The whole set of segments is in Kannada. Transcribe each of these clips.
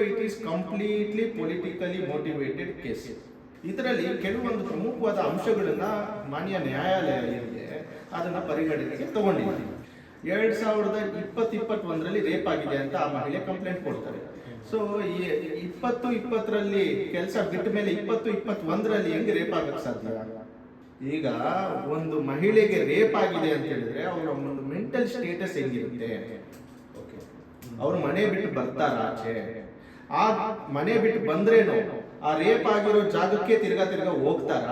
It is completely politically motivated case. ಇದರಲ್ಲಿ ಕೆಲವೊಂದು ಪ್ರಮುಖವಾದ ಅಂಶಗಳನ್ನ ಮಾನ್ಯ ನ್ಯಾಯಾಲಯ ಏನಿದೆ ಅದನ್ನ ಪರಿಗಣನೆಗೆ ತಗೊಂಡಿದೆ. 2021ರಲ್ಲಿ ರೇಪ್ ಆಗಿದೆ ಅಂತ ಆ ಮಹಿಳೆ ಕಂಪ್ಲೇಂಟ್ ಕೊಡ್ತಾರೆ. ಸೊ ಈ 2020ರಲ್ಲಿ ಕೆಲಸ ಬಿಟ್ಟ ಮೇಲೆ 2021ರಲ್ಲಿ ಹೆಂಗೆ ರೇಪ್ ಆಗಕ್ಕೆ ಸಾಧ್ಯ? ಈಗ ಒಂದು ಮಹಿಳೆಗೆ ರೇಪ್ ಆಗಿದೆ ಅಂತ ಹೇಳಿದ್ರೆ ಅವರ ಒಂದು ಮೆಂಟಲ್ ಸ್ಟೇಟಸ್ ಹೆಂಗಿರುತ್ತೆ? ಅವ್ರು ಮನೆ ಬಿಟ್ಟು ಬರ್ತಾರ ಆಚೆ? ಆ ಮನೆ ಬಿಟ್ಟು ಬಂದ್ರೇನು ಆ ರೇಪ್ ಆಗಿರೋ ಜಾಗಕ್ಕೆ ತಿರ್ಗಾ ಹೋಗ್ತಾರ?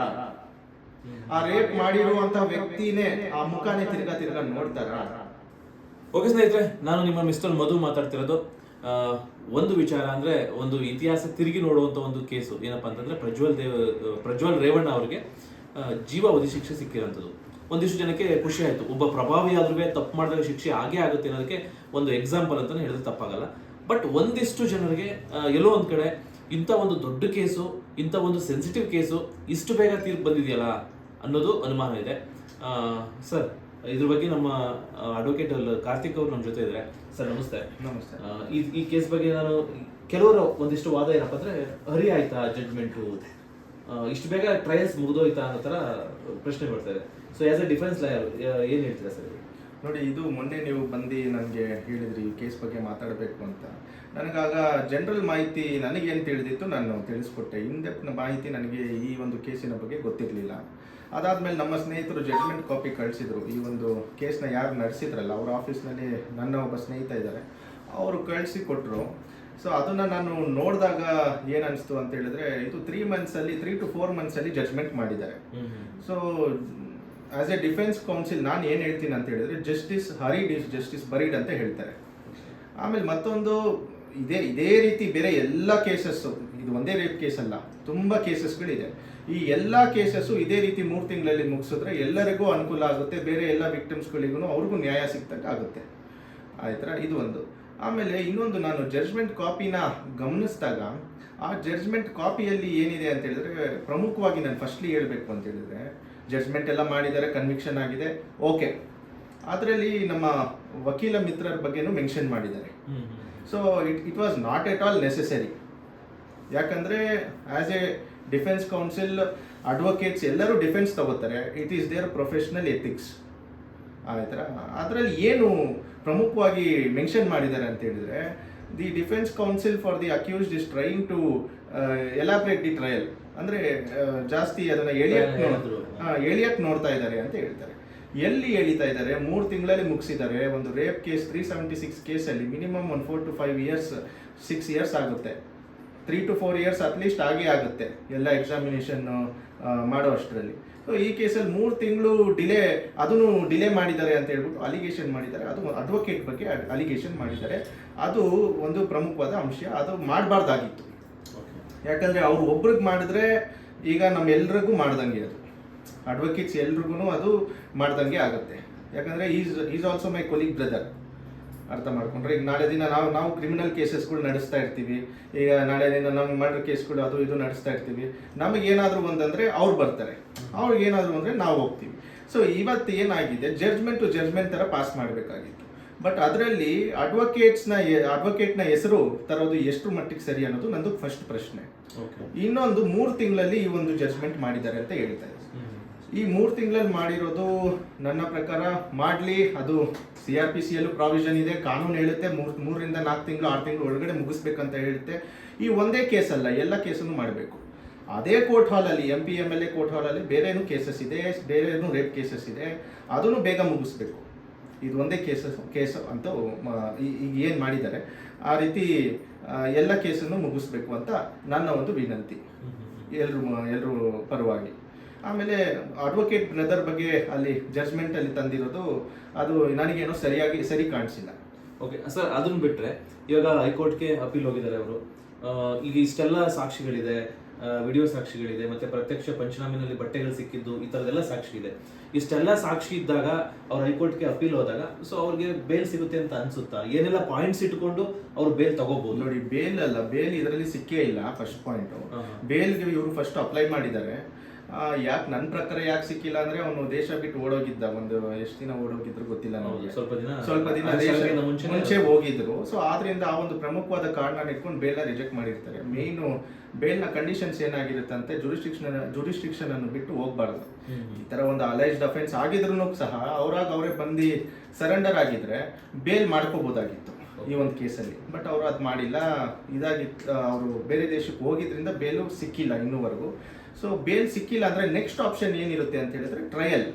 ಆ ರೇಪ್ ಮಾಡಿರುವಂತಹ ವ್ಯಕ್ತಿನೇ ಆ ಮುಖಾನೇ ತಿರ್ಗಾ ನೋಡ್ತಾರ? ಓಕೆ ಸ್ನೇಹಿತರೆ, ನಾನು ನಿಮ್ಮ ಮಿಸ್ಟರ್ ಮಧು ಮಾತಾಡ್ತಿರೋದು. ಒಂದು ವಿಚಾರ ಅಂದ್ರೆ ಒಂದು ಇತಿಹಾಸ ತಿರುಗಿ ನೋಡುವಂತ ಒಂದು ಕೇಸು ಏನಪ್ಪಾ ಅಂತಂದ್ರೆ ಪ್ರಜ್ವಲ್ ರೇವಣ್ಣ ಅವರಿಗೆ ಜೀವಾವಧಿ ಶಿಕ್ಷೆ ಸಿಕ್ಕಿರೋಂಥದ್ದು. ಒಂದಿಷ್ಟು ಜನಕ್ಕೆ ಖುಷಿ ಆಯ್ತು, ಒಬ್ಬ ಪ್ರಭಾವಿ ಆದ್ರೂ ತಪ್ಪು ಮಾಡಿದಾಗ ಶಿಕ್ಷೆ ಆಗೇ ಆಗುತ್ತೆ ಅನ್ನೋದಕ್ಕೆ ಒಂದು ಎಕ್ಸಾಂಪಲ್ ಅಂತಾನೆ ಹೇಳಿದ್ರೆ ತಪ್ಪಾಗಲ್ಲ. ಬಟ್ ಒಂದಿಷ್ಟು ಜನರಿಗೆ ಎಲ್ಲೋ ಒಂದ್ ಕಡೆ ಇಂಥ ಒಂದು ದೊಡ್ಡ ಕೇಸು, ಇಂಥ ಒಂದು ಸೆನ್ಸಿಟಿವ್ ಕೇಸು ಇಷ್ಟು ಬೇಗ ತೀರ್ಪು ಬಂದಿದೆಯಲ್ಲ ಅನ್ನೋದು ಅನುಮಾನ ಇದೆ. ಸರ್, ಇದ್ರ ಬಗ್ಗೆ ನಮ್ಮ ಅಡ್ವೊಕೇಟ್ ಕಾರ್ತಿಕ್ ಅವರು ನಮ್ಮ ಜೊತೆ ಇದ್ದಾರೆ. ಸರ್ ನಮಸ್ತೆ. ನಮಸ್ತೆ. ಈ ಕೇಸ್ ಬಗ್ಗೆ ನಾನು ಕೆಲವರು ಒಂದಿಷ್ಟು ವಾದ ಏನಪ್ಪ ಅಂದ್ರೆ ಹರಿ ಆಯ್ತಾ ಜಡ್ಜ್ಮೆಂಟು, ಇಷ್ಟು ಬೇಗ ಟ್ರಯಲ್ಸ್ ಮುಗಿದೋಯ್ತಾ ಅನ್ನೋ ತರ ಪ್ರಶ್ನೆ ಬರ್ತಾರೆ. So as a defence lawyer ಏನ್ ಹೇಳ್ತೀರಾ ಸರ್? ನೋಡಿ, ಇದು ಮೊನ್ನೆ ನೀವು ಬಂದು ನನಗೆ ಹೇಳಿದ್ರಿ ಈ ಕೇಸ್ ಬಗ್ಗೆ ಮಾತಾಡಬೇಕು ಅಂತ. ನನಗಾಗ ಜನರಲ್ ಮಾಹಿತಿ ನನಗೇನು ತಿಳಿದಿತ್ತು ನಾನು ತಿಳಿಸ್ಕೊಟ್ಟೆ. ಇನ್ಡೆಪ್ತ್ ಮಾಹಿತಿ ನನಗೆ ಈ ಒಂದು ಕೇಸಿನ ಬಗ್ಗೆ ಗೊತ್ತಿರಲಿಲ್ಲ. ಅದಾದಮೇಲೆ ನಮ್ಮ ಸ್ನೇಹಿತರು ಜಡ್ಜ್ಮೆಂಟ್ ಕಾಪಿ ಕಳಿಸಿದ್ರು. ಈ ಒಂದು ಕೇಸ್ನ ಯಾರು ನಡೆಸಿದ್ರಲ್ಲ ಅವ್ರ ಆಫೀಸ್ನಲ್ಲಿ ನನ್ನ ಒಬ್ಬ ಸ್ನೇಹಿತ ಇದ್ದಾರೆ, ಅವರು ಕಳಿಸಿ ಕೊಟ್ಟರು. ಸೊ ಅದನ್ನು ನಾನು ನೋಡಿದಾಗ ಏನನ್ನಿಸ್ತು ಅಂತ ಹೇಳಿದ್ರೆ, ಇದು 3 to 4 ಮಂತ್ಸಲ್ಲಿ ಜಡ್ಜ್ಮೆಂಟ್ ಮಾಡಿದ್ದಾರೆ. So as a defence counsel ನಾನು ಏನು ಹೇಳ್ತೀನಿ ಅಂತ ಹೇಳಿದ್ರೆ, justice hurried is justice buried ಅಂತ ಹೇಳ್ತಾರೆ. ಆಮೇಲೆ ಮತ್ತೊಂದು ಇದೇ ರೀತಿ ಬೇರೆ ಎಲ್ಲ ಕೇಸಸ್ಸು, ಇದು ಒಂದೇ ರೇಪ್ ಕೇಸ್ ಅಲ್ಲ, ತುಂಬ ಕೇಸಸ್ಗಳಿದೆ. ಈ ಎಲ್ಲ ಕೇಸಸ್ಸು ಇದೇ ರೀತಿ 3 ತಿಂಗಳಲ್ಲಿ ಮುಗಿಸಿದ್ರೆ ಎಲ್ಲರಿಗೂ ಅನುಕೂಲ ಆಗುತ್ತೆ, ಬೇರೆ ಎಲ್ಲ ವಿಕ್ಟಿಮ್ಸ್ಗಳಿಗೂ ಅವ್ರಿಗೂ ನ್ಯಾಯ ಸಿಗ್ತಕ್ಕ ಆಗುತ್ತೆ. ಆಯ್ತಾ? ಇದು ಒಂದು. ಆಮೇಲೆ ಇನ್ನೊಂದು, ನಾನು ಜಡ್ಜ್ಮೆಂಟ್ ಕಾಪಿನ ಗಮನಿಸಿದಾಗ ಆ ಜಡ್ಜ್ಮೆಂಟ್ ಕಾಪಿಯಲ್ಲಿ ಏನಿದೆ ಅಂತ ಹೇಳಿದ್ರೆ, ಪ್ರಮುಖವಾಗಿ ನಾನು ಫಸ್ಟ್ಲಿ ಹೇಳಬೇಕು ಅಂತ ಹೇಳಿದ್ರೆ, ಜಡ್ಜ್ಮೆಂಟ್ ಎಲ್ಲ ಮಾಡಿದ್ದಾರೆ, ಕನ್ವಿಕ್ಷನ್ ಆಗಿದೆ, ಓಕೆ. ಅದರಲ್ಲಿ ನಮ್ಮ ವಕೀಲ ಮಿತ್ರರ ಬಗ್ಗೆನೂ ಮೆನ್ಷನ್ ಮಾಡಿದ್ದಾರೆ. So it was not at all necessary. ಯಾಕಂದರೆ as a defence counsel advocates ಎಲ್ಲರೂ ಡಿಫೆನ್ಸ್ ತಗೋತಾರೆ. It is their professional ethics. ಆಯ್ತಾ? ಅದರಲ್ಲಿ ಏನು ಪ್ರಮುಖವಾಗಿ ಮೆನ್ಷನ್ ಮಾಡಿದ್ದಾರೆ ಅಂತ ಹೇಳಿದರೆ, the defence counsel for the accused is trying to elaborate the trial. ಅಂದರೆ ಜಾಸ್ತಿ ಅದನ್ನು ಎಳಿಯಕ್ಕೆ ನೋಡ್ತಾ ಇದ್ದಾರೆ ಅಂತ ಹೇಳ್ತಾರೆ. ಎಲ್ಲಿ ಎಳಿತಾ ಇದ್ದಾರೆ? 3 ತಿಂಗಳಲ್ಲಿ ಮುಗಿಸಿದ್ದಾರೆ. ಒಂದು ರೇಪ್ ಕೇಸ್ 376 ಕೇಸಲ್ಲಿ ಮಿನಿಮಮ್ ಒಂದು 4 to 5 years 6 years ಆಗುತ್ತೆ. 3 to 4 years ಅಟ್ಲೀಸ್ಟ್ ಆಗೇ ಆಗುತ್ತೆ ಎಲ್ಲ ಎಕ್ಸಾಮಿನೇಷನ್ ಮಾಡೋ ಅಷ್ಟರಲ್ಲಿ. ಸೊ ಈ ಕೇಸಲ್ಲಿ 3 ತಿಂಗಳು ಅದನ್ನು ಡಿಲೇ ಮಾಡಿದ್ದಾರೆ ಅಂತ ಹೇಳ್ಬಿಟ್ಟು ಅಲಿಗೇಷನ್ ಮಾಡಿದ್ದಾರೆ. ಅದು ಅಡ್ವೊಕೇಟ್ ಬಗ್ಗೆ ಅಲಿಗೇಷನ್ ಮಾಡಿದ್ದಾರೆ. ಅದು ಒಂದು ಪ್ರಮುಖವಾದ ಅಂಶ. ಅದು ಮಾಡಬಾರ್ದಾಗಿತ್ತು. ಯಾಕಂದರೆ ಅವ್ರು ಒಬ್ರಿಗೆ ಮಾಡಿದ್ರೆ ಈಗ ನಮ್ಮೆಲ್ರಿಗೂ ಮಾಡ್ದಂಗೆ, ಅದು ಅಡ್ವೊಕೇಟ್ಸ್ ಎಲ್ರಿಗೂ ಅದು ಮಾಡ್ದಂಗೆ ಆಗುತ್ತೆ. ಯಾಕಂದರೆ is also my colleague brother. ಅರ್ಥ ಮಾಡ್ಕೊಂಡ್ರೆ, ಈಗ ನಾಳೆ ದಿನ ನಾವು ಕ್ರಿಮಿನಲ್ ಕೇಸಸ್ಗಳು ನಡೆಸ್ತಾ ಇರ್ತೀವಿ. ಈಗ ನಾಳೆ ದಿನ ನಮ್ಮ ಮರ್ಡರ್ ಕೇಸ್ಗಳು ಅದು ಇದು ನಡೆಸ್ತಾ ಇರ್ತೀವಿ. ನಮಗೇನಾದರೂ ಒಂದಂದರೆ ಅವ್ರು ಬರ್ತಾರೆ, ಅವ್ರಿಗೇನಾದರೂ ಅಂದರೆ ನಾವು ಹೋಗ್ತೀವಿ. ಸೊ ಇವತ್ತು ಏನಾಗಿದೆ, ಜಡ್ಜ್ಮೆಂಟ್ ಥರ ಪಾಸ್ ಮಾಡಬೇಕಾಗಿತ್ತು. ಬಟ್ ಅದರಲ್ಲಿ ಅಡ್ವೊಕೇಟ್ನ ಹೆಸರು ತರೋದು ಎಷ್ಟು ಮಟ್ಟಿಗೆ ಸರಿ ಅನ್ನೋದು ನಂದು ಫಸ್ಟ್ ಪ್ರಶ್ನೆ. ಇನ್ನೊಂದು, 3 ತಿಂಗಳಲ್ಲಿ ಈ ಒಂದು ಜಡ್ಜ್ಮೆಂಟ್ ಮಾಡಿದ್ದಾರೆ ಅಂತ ಹೇಳ್ತಾ ಇದ್ದಾರೆ. ಈ 3 ತಿಂಗಳಲ್ಲಿ ಮಾಡಿರೋದು ನನ್ನ ಪ್ರಕಾರ ಮಾಡಲಿ, ಅದು CRPCಯಲ್ಲೂ ಪ್ರಾವಿಷನ್ ಇದೆ, ಕಾನೂನು ಹೇಳುತ್ತೆ 3 ರಿಂದ 4 ತಿಂಗಳು 6 ತಿಂಗಳು ಒಳಗಡೆ ಮುಗಿಸ್ಬೇಕಂತ ಹೇಳುತ್ತೆ. ಈ ಒಂದೇ ಕೇಸ್ ಅಲ್ಲ, ಎಲ್ಲ ಕೇಸನ್ನು ಮಾಡಬೇಕು. ಅದೇ ಕೋರ್ಟ್ ಹಾಲಲ್ಲಿ MP MLA ಕೋರ್ಟ್ ಹಾಲಲ್ಲಿ ಬೇರೇನು ಕೇಸಸ್ ಇದೆ, ಬೇರೇನು ರೇಪ್ ಕೇಸಸ್ ಇದೆ, ಅದನ್ನು ಬೇಗ ಮುಗಿಸ್ಬೇಕು. ಇದು ಒಂದೇ ಕೇಸ್ ಅಂತ ಈಗ ಏನು ಮಾಡಿದ್ದಾರೆ ಆ ರೀತಿ ಎಲ್ಲ ಕೇಸನ್ನು ಮುಗಿಸ್ಬೇಕು ಅಂತ ನನ್ನ ಒಂದು ವಿನಂತಿ ಎಲ್ಲರೂ ಪರವಾಗಿ. ಆಮೇಲೆ ಅಡ್ವೊಕೇಟ್ ಬ್ರದರ್ ಬಗ್ಗೆ ಅಲ್ಲಿ ಜಡ್ಜ್ಮೆಂಟಲ್ಲಿ ತಂದಿರೋದು ಅದು ನನಗೇನೋ ಸರಿ ಕಾಣಿಸಿಲ್ಲ. ಓಕೆ ಸರ್, ಅದನ್ನು ಬಿಟ್ಟರೆ ಇವಾಗ ಹೈಕೋರ್ಟ್ಗೆ ಅಪೀಲ್ ಹೋಗಿದ್ದಾರೆ ಅವರು. ಈಗ ಇಷ್ಟೆಲ್ಲ ಸಾಕ್ಷಿಗಳಿದೆ, ವಿಡಿಯೋ ಸಾಕ್ಷಿಗಳಿದೆ, ಮತ್ತೆ ಪ್ರತ್ಯಕ್ಷ ಪಂಚನಾಮಿನಲ್ಲಿ ಬಟ್ಟೆಗಳು ಸಿಕ್ಕಿದ್ದು, ಈ ಥರದ್ದೆಲ್ಲ ಸಾಕ್ಷಿ ಇದೆ. ಇಷ್ಟೆಲ್ಲ ಸಾಕ್ಷಿ ಇದ್ದಾಗ ಅವ್ರು ಹೈಕೋರ್ಟ್ಗೆ ಅಪೀಲ್ ಹೋದಾಗ ಸೊ ಅವ್ರಿಗೆ ಬೇಲ್ ಸಿಗುತ್ತೆ ಅಂತ ಅನ್ಸುತ್ತಾ? ಏನೆಲ್ಲ ಪಾಯಿಂಟ್ಸ್ ಇಟ್ಕೊಂಡು ಅವ್ರು ಬೇಲ್ ತಗೋಬಹುದು? ನೋಡಿ, ಬೇಲ್ ಇದರಲ್ಲಿ ಸಿಕ್ಕೇ ಇಲ್ಲ. ಫಸ್ಟ್ ಪಾಯಿಂಟ್, ಬೇಲ್ಗೆ ಇವರು ಫಸ್ಟ್ ಅಪ್ಲೈ ಮಾಡಿದ್ದಾರೆ. ಯಾಕೆ ನನ್ನ ಪ್ರಕಾರ ಯಾಕೆ ಸಿಕ್ಕಿಲ್ಲ ಅಂದ್ರೆ ಅವನು ದೇಶ ಬಿಟ್ಟು ಓಡೋಗಿದ್ದ. ಒಂದು ಎಷ್ಟು ದಿನ ಓಡೋಗಿದ್ರು ಗೊತ್ತಿಲ್ಲ ನನಗೆ. ಸ್ವಲ್ಪ ದಿನ ದೇಶ ಮುಂಚೆ ಹೋಗಿದ್ರು. ಸೊ ಆದ್ರಿಂದ ಆ ಒಂದು ಪ್ರಮುಖವಾದ ಕಾರಣ ಇಟ್ಕೊಂಡು ಬೇಲ್ನ ರಿಜೆಕ್ಟ್ ಮಾಡಿರ್ತಾರೆ. ಮೇಯ್ನು ಬೇಲ್ನ ಕಂಡೀಷನ್ಸ್ ಏನಾಗಿರುತ್ತಂತೆ, ಜುರಿಸ್ಟಿಕ್ಷನ್ ಅನ್ನು ಬಿಟ್ಟು ಹೋಗ್ಬಾರ್ದು. ಈ ತರ ಒಂದು ಅಲೈಸ್ಡ್ ಅಫೆನ್ಸ್ ಆಗಿದ್ರು ಸಹ ಅವರೇ ಬಂದು ಸರೆಂಡರ್ ಆಗಿದ್ರೆ ಬೇಲ್ ಮಾಡ್ಕೋಬಹುದಾಗಿತ್ತು ಈ ಒಂದು ಕೇಸಲ್ಲಿ. ಬಟ್ ಅವರು ಅದು ಮಾಡಿಲ್ಲ. ಇದಾಗಿತ್ತು, ಅವರು ಬೇರೆ ದೇಶಕ್ಕೆ ಹೋಗಿದ್ರಿಂದ ಬೇಲು ಸಿಕ್ಕಿಲ್ಲ ಇನ್ನೂವರೆಗೂ. ಸೊ ಬೇಲ್ ಸಿಕ್ಕಿಲ್ಲ ಅಂದರೆ ನೆಕ್ಸ್ಟ್ ಆಪ್ಷನ್ ಏನಿರುತ್ತೆ ಅಂತ ಹೇಳಿದ್ರೆ trial,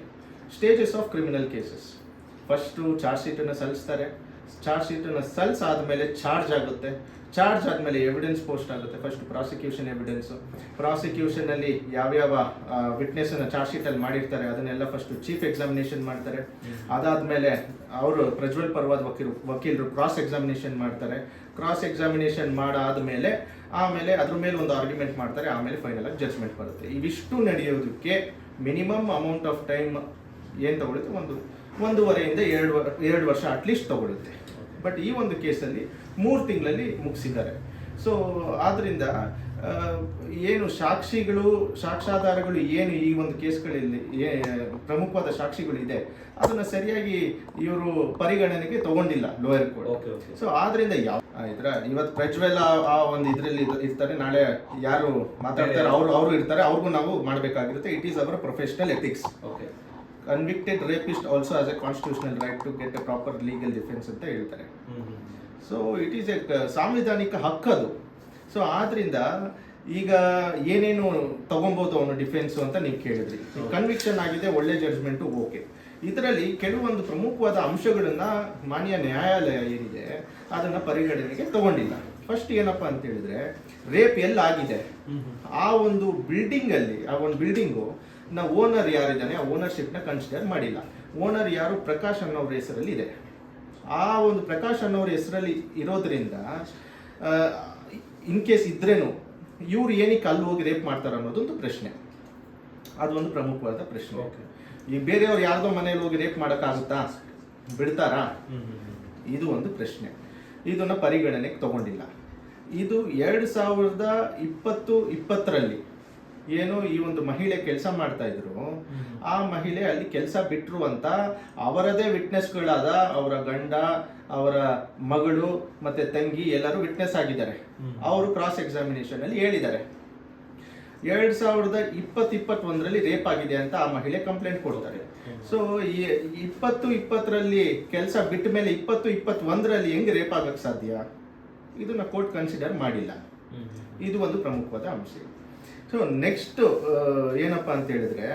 stages of criminal cases. First charge ಶೀಟನ್ನು ಸಲ್ಲಿಸ್ತಾರೆ. ಚಾರ್ಜ್ ಶೀಟನ್ನು ಸಲ್ಲಿಸಾದ್ಮೇಲೆ ಚಾರ್ಜ್ ಆಗುತ್ತೆ. ಚಾರ್ಜ್ ಆದಮೇಲೆ ಎವಿಡೆನ್ಸ್ ಪೋಸ್ಟ್ ಆಗುತ್ತೆ. First prosecution evidence. ಪ್ರಾಸಿಕ್ಯೂಷನಲ್ಲಿ ಯಾವ್ಯಾವ ವಿಟ್ನೆಸ್ಸನ್ನು ಚಾರ್ಜ್ ಶೀಟಲ್ಲಿ ಮಾಡಿರ್ತಾರೆ ಅದನ್ನೆಲ್ಲ ಫಸ್ಟ್ ಚೀಫ್ ಎಕ್ಸಾಮಿನೇಷನ್ ಮಾಡ್ತಾರೆ. ಅದಾದಮೇಲೆ ಅವರು ಪ್ರಜ್ವಲ್ ಪರವಾದ ವಕೀಲರು ಕ್ರಾಸ್ ಎಕ್ಸಾಮಿನೇಷನ್ ಮಾಡ್ತಾರೆ. ಕ್ರಾಸ್ ಎಕ್ಸಾಮಿನೇಷನ್ ಮಾಡಾದ್ಮೇಲೆ ಆಮೇಲೆ ಅದ್ರ ಮೇಲೆ ಒಂದು ಆರ್ಗ್ಯುಮೆಂಟ್ ಮಾಡ್ತಾರೆ. ಆಮೇಲೆ ಫೈನಲ್ ಆಗಿ ಜಡ್ಜ್ಮೆಂಟ್ ಬರುತ್ತೆ. ಇವಿಷ್ಟು ನಡೆಯೋದಕ್ಕೆ ಮಿನಿಮಮ್ ಅಮೌಂಟ್ ಆಫ್ ಟೈಮ್ ಏನು ತಗೊಳುತ್ತೆ, 1.5 2 ವರ್ಷ ಅಟ್ಲೀಸ್ಟ್ ತಗೊಳುತ್ತೆ. ಬಟ್ ಈ ಒಂದು ಕೇಸಲ್ಲಿ 3 ತಿಂಗಳಲ್ಲಿ ಮುಗಿಸಿದ್ದಾರೆ. ಸೊ ಆದ್ದರಿಂದ ಏನು ಸಾಕ್ಷ್ಯಾಧಾರಗಳು ಏನು ಈ ಒಂದು ಕೇಸ್ಗಳಲ್ಲಿ ಪ್ರಮುಖವಾದ ಸಾಕ್ಷಿಗಳು ಇದೆ ಅದನ್ನ ಸರಿಯಾಗಿ ಇವರು ಪರಿಗಣನೆಗೆ ತಗೊಂಡಿಲ್ಲ ಲೋಯರ್ ಕೋರ್ಟ್. ಸೊ ಆದ್ರಿಂದ ಇವತ್ತು ಪ್ರಜ್ವಲ್ ಆ ಒಂದು ಇದರಲ್ಲಿ ಇರ್ತಾರೆ, ನಾಳೆ ಯಾರು ಮಾತಾಡ್ತಾರೆ ಅವರು ಇರ್ತಾರೆ, ಅವ್ರಿಗೂ ನಾವು ಮಾಡಬೇಕಾಗಿರುತ್ತೆ. It is our professional ethics. Convicted rapist also as a constitutional right to get a proper legal defence ಅಂತ ಹೇಳ್ತಾರೆ. ಸೊ ಇಟ್ ಈಸ್ ಎ ಸಾಂವಿಧಾನಿಕ ಹಕ್ಕದು. ಸೊ ಆದ್ರಿಂದ ಈಗ ಏನೇನು ತಗೊಬೋದು ಅವನು ಡಿಫೆನ್ಸು ಅಂತ ನೀವು ಕೇಳಿದ್ರಿ. ಕನ್ವಿಕ್ಷನ್ ಆಗಿದೆ, ಒಳ್ಳೆ ಜಡ್ಜ್ಮೆಂಟು, ಓಕೆ. ಇದರಲ್ಲಿ ಕೆಲವೊಂದು ಪ್ರಮುಖವಾದ ಅಂಶಗಳನ್ನ ಮಾನ್ಯ ನ್ಯಾಯಾಲಯ ಏನಿದೆ ಅದನ್ನ ಪರಿಗಣನೆಗೆ ತಗೊಂಡಿಲ್ಲ. ಫಸ್ಟ್ ಏನಪ್ಪಾ ಅಂತ ಹೇಳಿದ್ರೆ, ರೇಪ್ ಎಲ್ಲಾಗಿದೆ ಆ ಒಂದು ಬಿಲ್ಡಿಂಗು ಓನರ್ ಯಾರಿದ್ದಾನೆ ಆ ಓನರ್ಶಿಪ್ನ ಕನ್ಸಿಡರ್ ಮಾಡಿಲ್ಲ. ಓನರ್ ಯಾರು, ಪ್ರಕಾಶ್ ಅನ್ನೋರ ಹೆಸರಲ್ಲಿ ಇದೆ. ಆ ಒಂದು ಪ್ರಕಾಶ್ ಅನ್ನೋರ ಹೆಸರಲ್ಲಿ ಇರೋದ್ರಿಂದ ಇನ್ ಕೇಸ್ ಇದ್ರೇನು ಇವ್ರು ಏನಕ್ಕೆ ಅಲ್ಲಿ ಹೋಗಿ ರೇಪ್ ಮಾಡ್ತಾರೆ ಅನ್ನೋದೊಂದು ಪ್ರಶ್ನೆ. ಅದೊಂದು ಪ್ರಮುಖವಾದ ಪ್ರಶ್ನೆ. ಈ ಬೇರೆಯವ್ರು ಯಾರ್ದೋ ಮನೇಲಿ ಹೋಗಿ ರೇಪ್ ಮಾಡೋಕ್ಕಾಗುತ್ತಾ, ಬಿಡ್ತಾರಾ, ಇದು ಒಂದು ಪ್ರಶ್ನೆ. ಇದನ್ನ ಪರಿಗಣನೆಗೆ ತಗೊಂಡಿಲ್ಲ. ಇದು 2020 ಏನು ಈ ಒಂದು ಮಹಿಳೆ ಕೆಲಸ ಮಾಡ್ತಾ ಇದ್ರು, ಆ ಮಹಿಳೆ ಅಲ್ಲಿ ಕೆಲಸ ಬಿಟ್ರು ಅಂತ ಅವರದೇ ವಿಟ್ನೆಸ್ಗಳಾದ ಅವರ ಗಂಡ, ಅವರ ಮಗಳು ಮತ್ತೆ ತಂಗಿ ಎಲ್ಲರೂ ವಿಟ್ನೆಸ್ ಆಗಿದ್ದಾರೆ. ಅವರು ಕ್ರಾಸ್ ಎಕ್ಸಾಮಿನೇಷನ್ ಅಲ್ಲಿ ಹೇಳಿದ್ದಾರೆ 2020-21 ರೇಪ್ ಆಗಿದೆ ಅಂತ ಆ ಮಹಿಳೆ ಕಂಪ್ಲೇಂಟ್ ಕೊಡ್ತಾರೆ. ಸೊ 2020 ಕೆಲಸ ಬಿಟ್ಟ ಮೇಲೆ 2021 ಹೆಂಗ್ ರೇಪ್ ಆಗಕ್ಕೆ ಸಾಧ್ಯ? ಇದನ್ನ ಕೋರ್ಟ್ ಕನ್ಸಿಡರ್ ಮಾಡಿಲ್ಲ. ಇದು ಒಂದು ಪ್ರಮುಖವಾದ ಅಂಶ. ಸೊ ನೆಕ್ಸ್ಟ್ ಏನಪ್ಪಾ ಅಂತ ಹೇಳಿದ್ರೆ,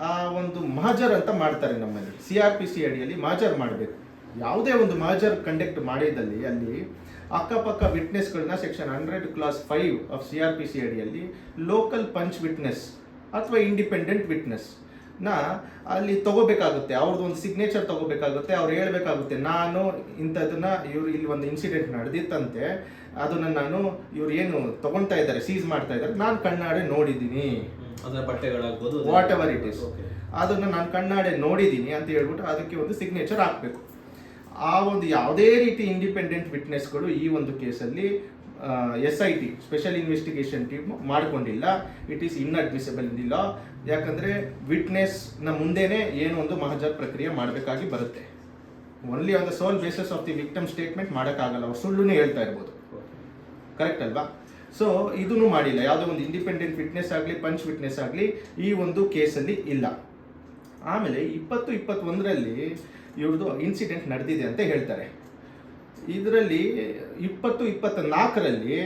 ಆ ಒಂದು ಮಹಜರ್ ಅಂತ ಮಾಡ್ತಾರೆ ನಮ್ಮಲ್ಲಿ. CRPC ಅಡಿಯಲ್ಲಿ ಮಹಜರ್ ಮಾಡಬೇಕು. ಯಾವುದೇ ಒಂದು ಮಹಜರ್ ಕಂಡಕ್ಟ್ ಮಾಡಿದಲ್ಲಿ ಅಲ್ಲಿ ಅಕ್ಕಪಕ್ಕ ವಿಟ್ನೆಸ್ಗಳನ್ನ ಸೆಕ್ಷನ್ 100 ಕ್ಲಾಸ್ 5 ಆಫ್ CRPC ಅಡಿಯಲ್ಲಿ ಲೋಕಲ್ ಪಂಚ್ ವಿಟ್ನೆಸ್ ಅಥವಾ ಇಂಡಿಪೆಂಡೆಂಟ್ ವಿಟ್ನೆಸ್ ಅಲ್ಲಿ ತಗೋಬೇಕಾಗುತ್ತೆ. ಅವ್ರದ್ದು ಒಂದು ಸಿಗ್ನೇಚರ್ ತಗೋಬೇಕಾಗುತ್ತೆ. ಅವ್ರು ಹೇಳ್ಬೇಕಾಗುತ್ತೆ, ನಾನು ಇಂಥದನ್ನ ಇವ್ರು ಇಲ್ಲಿ ಒಂದು ಇನ್ಸಿಡೆಂಟ್ ನಡೆದಿತ್ತಂತೆ, ಅದನ್ನ ನಾನು ಇವ್ರು ಏನು ತಗೊಳ್ತಾ ಇದ್ದಾರೆ, ಸೀಸ್ ಮಾಡ್ತಾ ಇದ್ದಾರೆ, ನಾನು ಕಣ್ಣಾಡೆ ನೋಡಿದ್ದೀನಿ, ವಾಟ್ ಎವರ್ ಇಟ್ ಇಸ್, ಅದನ್ನ ನಾನು ಕಣ್ಣಾಡೆ ನೋಡಿದ್ದೀನಿ ಅಂತ ಹೇಳ್ಬಿಟ್ಟು ಅದಕ್ಕೆ ಒಂದು ಸಿಗ್ನೇಚರ್ ಹಾಕ್ಬೇಕು. ಆ ಒಂದು ಯಾವುದೇ ರೀತಿ ಇಂಡಿಪೆಂಡೆಂಟ್ ವಿಟ್ನೆಸ್ಗಳು ಈ ಒಂದು ಕೇಸಲ್ಲಿ SIT ಸ್ಪೆಷಲ್ ಇನ್ವೆಸ್ಟಿಗೇಷನ್ ಟೀಮ್ ಮಾಡ್ಕೊಂಡಿಲ್ಲ. It is inadmissible in the law. ಯಾಕಂದ್ರೆ ವಿಟ್ನೆಸ್ ನ ಮುಂದೆನೆ ಏನು ಒಂದು ಮಹಜರ್ ಪ್ರಕ್ರಿಯೆ ಮಾಡಬೇಕಾಗಿ ಬರುತ್ತೆ. Only on the sole basis of the victim statement ಮಾಡೋಕ್ಕಾಗಲ್ಲ. ಅವ್ರು ಸುಳ್ಳುನೇ ಹೇಳ್ತಾ ಇರ್ಬೋದು, ಕರೆಕ್ಟ್ ಅಲ್ವಾ? ಸೊ ಇದನ್ನು ಮಾಡಿಲ್ಲ. ಯಾವುದೋ ಒಂದು ಇಂಡಿಪೆಂಡೆಂಟ್ ವಿಟ್ನೆಸ್ ಆಗಲಿ ಪಂಚ್ ವಿಟ್ನೆಸ್ ಆಗಲಿ ಈ ಒಂದು ಕೇಸಲ್ಲಿ ಇಲ್ಲ. ಆಮೇಲೆ 2021 ಇವ್ರದ್ದು ಇನ್ಸಿಡೆಂಟ್ ನಡೆದಿದೆ ಅಂತ ಹೇಳ್ತಾರೆ. ಇದರಲ್ಲಿ 2024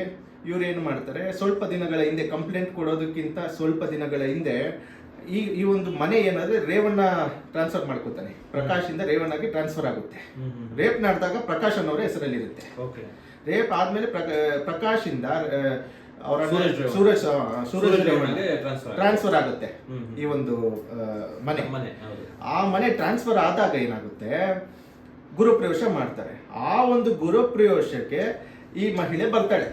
ಇವ್ರು ಏನು ಮಾಡ್ತಾರೆ, ಸ್ವಲ್ಪ ದಿನಗಳ ಹಿಂದೆ ಕಂಪ್ಲೇಂಟ್ ಕೊಡೋದಕ್ಕಿಂತ ಸ್ವಲ್ಪ ದಿನಗಳ ಹಿಂದೆ ಈ ಒಂದು ಮನೆ ಏನಾದ್ರೆ ರೇವಣ್ಣ ಟ್ರಾನ್ಸ್ಫರ್ ಮಾಡ್ಕೋತಾನೆ. ಪ್ರಕಾಶ್ ಇಂದ ರೇವಣ್ಣಗೆ ಟ್ರಾನ್ಸ್ಫರ್ ಆಗುತ್ತೆ. ರೇಪ್ ನಡೆದಾಗ ಪ್ರಕಾಶ್ ಅನ್ನೋರ ಹೆಸರಲ್ಲಿ ಇರುತ್ತೆ. ರೇಪ್ ಆದ್ಮೇಲೆ ಪ್ರಕಾಶ್ ಇಂದ ಅವರ ಸೂರಜ್ ರೇವಣ್ಣಗೆ ಟ್ರಾನ್ಸ್ಫರ್ ಆಗುತ್ತೆ ಈ ಒಂದು ಮನೆ. ಆ ಮನೆ ಟ್ರಾನ್ಸ್ಫರ್ ಆದಾಗ ಏನಾಗುತ್ತೆ, ಗುರುಪ್ರವೇಶ ಮಾಡ್ತಾರೆ. ಆ ಒಂದು ಗುರುಪ್ರವೇಶಕ್ಕೆ ಈ ಮಹಿಳೆ ಬರ್ತಾಳೆ.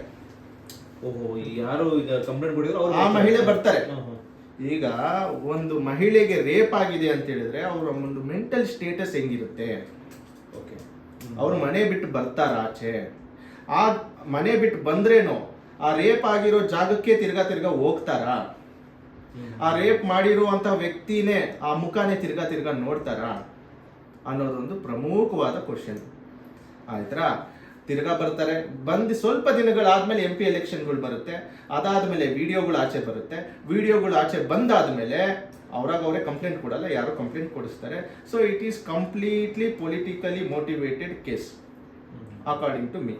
ಯಾರು ಈಗ ಕಂಪ್ಲೇಂಟ್ ಕೊಡಿದ್ರು ಆ ಮಹಿಳೆ ಬರ್ತಾರೆ. ಈಗ ಒಂದು ಮಹಿಳೆಗೆ ರೇಪ್ ಆಗಿದೆ ಅಂತ ಹೇಳಿದ್ರೆ ಅವರ ಒಂದು ಮೆಂಟಲ್ ಸ್ಟೇಟಸ್ ಹೆಂಗಿರುತ್ತೆ? ಅವ್ರು ಮನೆ ಬಿಟ್ಟು ಬರ್ತಾರ ಆಚೆ? ಆ ಮನೆ ಬಿಟ್ಟು ಬಂದ್ರೇನೋ ಆ ರೇಪ್ ಆಗಿರೋ ಜಾಗಕ್ಕೆ ತಿರ್ಗಾ ಹೋಗ್ತಾರಾ? ಆ ರೇಪ್ ಮಾಡಿರುವಂತ ವ್ಯಕ್ತಿನೇ ಆ ಮುಖಾನೇ ತಿರ್ಗಾ ನೋಡ್ತಾರಾ ಅನ್ನೋದೊಂದು ಪ್ರಮುಖವಾದ ಕ್ವಶನ್. ಆಯ್ತಾ? ತಿರ್ಗಾ ಬರ್ತಾರೆ, ಬಂದು ಸ್ವಲ್ಪ ದಿನಗಳಾದ್ಮೇಲೆ MP ಎಲೆಕ್ಷನ್ಗಳು ಬರುತ್ತೆ, ಅದಾದ್ಮೇಲೆ ವಿಡಿಯೋಗಳು ಆಚೆ ಬರುತ್ತೆ, ವಿಡಿಯೋಗಳು ಆಚೆ ಬಂದಾದ್ಮೇಲೆ ಅವರೇ ಕಂಪ್ಲೇಂಟ್ ಕೊಡಲ್ಲ, ಯಾರೋ ಕಂಪ್ಲೇಂಟ್ ಕೊಡಿಸ್ತಾರೆ. So it is completely politically motivated case according to me.